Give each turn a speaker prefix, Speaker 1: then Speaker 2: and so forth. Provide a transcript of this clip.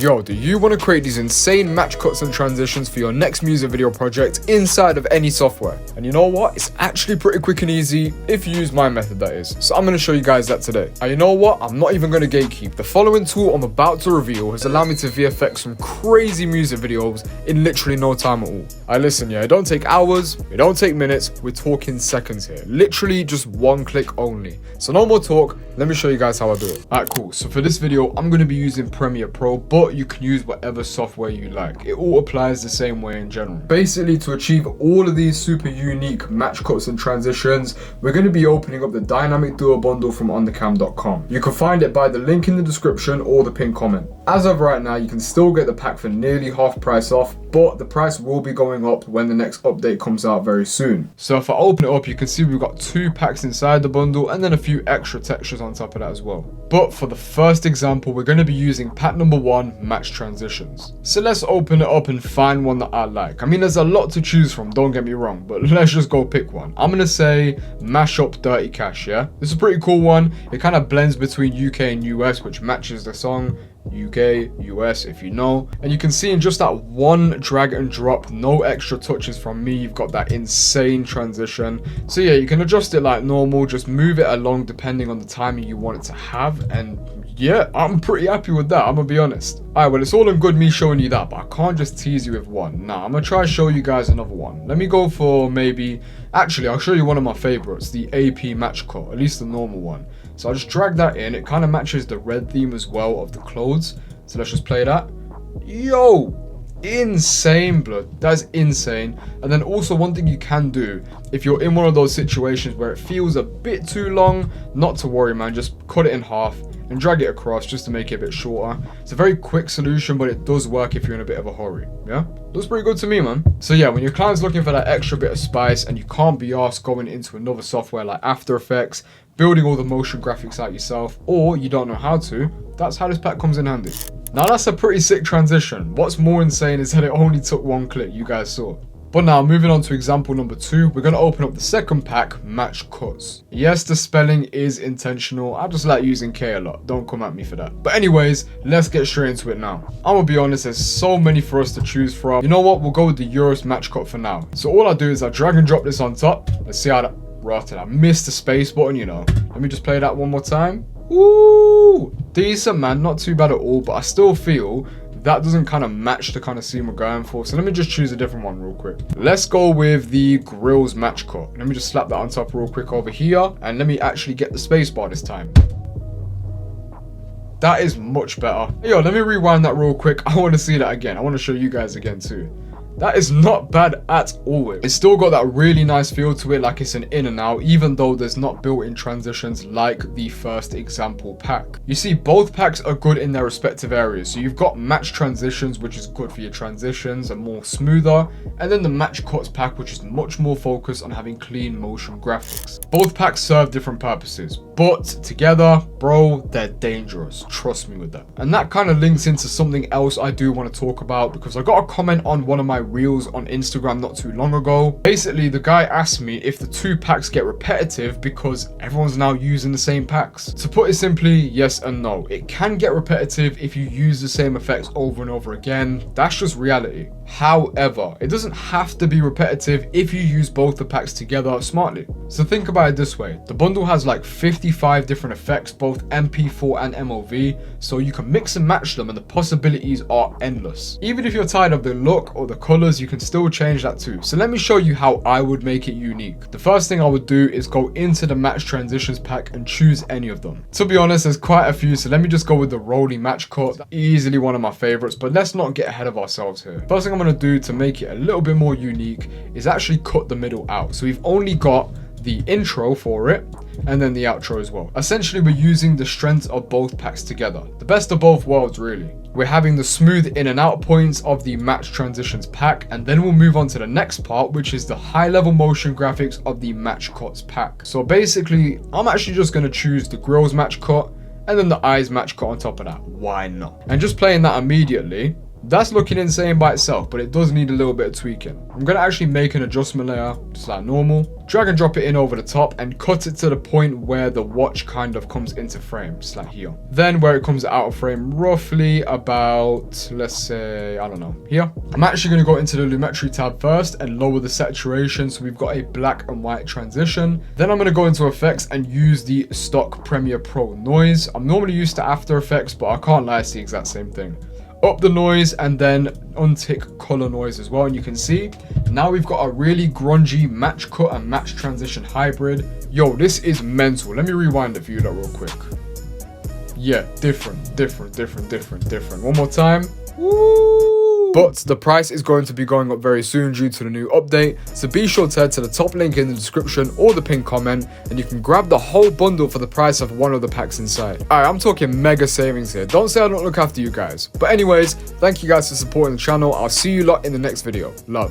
Speaker 1: Yo, do you want to create these insane match cuts and transitions for your next music video project inside of any software? And you know what? It's actually pretty quick and easy if you use my method, that is. So I'm going to show you guys that today. And you know what? I'm not even going to gatekeep. The following tool I'm about to reveal has allowed me to VFX some crazy music videos in literally no time at all. Listen, yeah, it don't take hours, it don't take minutes, we're talking seconds here. Literally just one click only. So no more talk, let me show you guys how I do it. Alright, cool. So for this video, I'm going to be using Premiere Pro, but you can use whatever software you like. It all applies the same way in general. Basically, to achieve all of these super unique match cuts and transitions, we're going to be opening up the Dynamic Duo bundle from undercam.com. You can find it by the link in the description or the pinned comment. As of right now, you can still get the pack for nearly half price off, but the price will be going up when the next update comes out very soon. So if I open it up, you can see we've got 2 packs inside the bundle and then a few extra textures on top of that as well. But for the first example, we're going to be using pack number 1, match transitions. So let's open it up and find one that I like. I mean, there's a lot to choose from, don't get me wrong, but let's just go pick one. I'm going to say Mash Up Dirty Cash, yeah? This is a pretty cool one. It kind of blends between UK and US, which matches the song. UK, US, if you know. And you can see in just that one drag and drop, no extra touches from me, you've got that insane transition. So yeah, you can adjust it like normal, just move it along depending on the timing you want it to have. And yeah, I'm pretty happy with that, I'm gonna be honest. Alright, well, it's all in good me showing you that, but I can't just tease you with one. Nah, I'm gonna try to show you guys another one. Let me go for maybe, actually, I'll show you one of my favorites, the AP match cut, at least the normal one. So I'll just drag that in. It kind of matches the red theme as well of the clothes. So let's just play that. Yo, insane, blood. That's insane. And then also one thing you can do, if you're in one of those situations where it feels a bit too long, not to worry, man. Just cut it in half and drag it across just to make it a bit shorter. It's a very quick solution, but it does work if you're in a bit of a hurry. Yeah, looks pretty good to me, man. So yeah, when your client's looking for that extra bit of spice and you can't be arsed going into another software like After Effects, building all the motion graphics out yourself, or you don't know how to, that's how this pack comes in handy. Now that's a pretty sick transition. What's more insane is that it only took 1 click, you guys saw. But now, moving on to example number 2, we're going to open up the second pack, match cuts. Yes, the spelling is intentional. I just like using K a lot. Don't come at me for that. But anyways, let's get straight into it now. I'm going to be honest, there's so many for us to choose from. You know what? We'll go with the Euros match cut for now. So all I do is I drag and drop this on top. Let's see how that rotted. I missed the space button, you know. Let me just play that one more time. Ooh, decent, man. Not too bad at all, but I still feel that doesn't kind of match the kind of scene we're going for. So let me just choose a different one real quick. Let's go with the grills match cut. Let me just slap that on top real quick over here. And let me actually get the space bar this time. That is much better. Yo, let me rewind that real quick. I want to see that again. I want to show you guys again too. That is not bad at all. It's still got that really nice feel to it, like it's an in and out, even though there's not built-in transitions like the first example pack. You see, both packs are good in their respective areas. So you've got match transitions, which is good for your transitions and more smoother, and then the match cuts pack, which is much more focused on having clean motion graphics. Both packs serve different purposes, but together, bro, they're dangerous. Trust me with that. And that kind of links into something else I do want to talk about, because I got a comment on one of my reels on Instagram not too long ago. Basically, the guy asked me if the 2 packs get repetitive because everyone's now using the same packs. To put it simply, yes and no. It can get repetitive if you use the same effects over and over again. That's just reality. However, it doesn't have to be repetitive if you use both the packs together smartly. So think about it this way. The bundle has like 55 different effects, both MP4 and MOV, so you can mix and match them and the possibilities are endless. Even if you're tired of the look or the colors, you can still change that too. So let me show you how I would make it unique. The first thing I would do is go into the match transitions pack and choose any of them. To be honest, there's quite a few, so let me just go with the rolling match cut. Easily one of my favorites, but let's not get ahead of ourselves here. First thing I'm going to do to make it a little bit more unique is actually cut the middle out. So we've only got the intro for it and then the outro as well. Essentially, we're using the strength of both packs together. The best of both worlds, really. We're having the smooth in and out points of the match transitions pack, and then we'll move on to the next part, which is the high level motion graphics of the match cuts pack. So basically, I'm actually just going to choose the grills match cut and then the eyes match cut on top of that. Why not? And just playing that immediately, That's looking insane by itself, but it does need a little bit of tweaking. I'm going to actually make an adjustment layer, just like normal, drag and drop it in over the top and cut it to the point where the watch kind of comes into frame, just like here. Then where it comes out of frame, roughly about, let's say, I don't know, here. I'm actually going to go into the Lumetri tab first and lower the saturation so we've got a black and white transition. Then I'm going to go into effects and use the stock Premiere Pro noise. I'm normally used to After Effects, but I can't lie, it's the exact same thing. Up the noise and then untick color noise as well, and you can see now we've got a really grungy match cut and match transition hybrid. Yo, this is mental. Let me rewind it for you lot real quick. Yeah, different. One more time. Woo! But the price is going to be going up very soon due to the new update, so be sure to head to the top link in the description or the pinned comment and you can grab the whole bundle for the price of one of the packs inside. Alright, I'm talking mega savings here. Don't say I don't look after you guys. But anyways, thank you guys for supporting the channel. I'll see you lot in the next video. Love.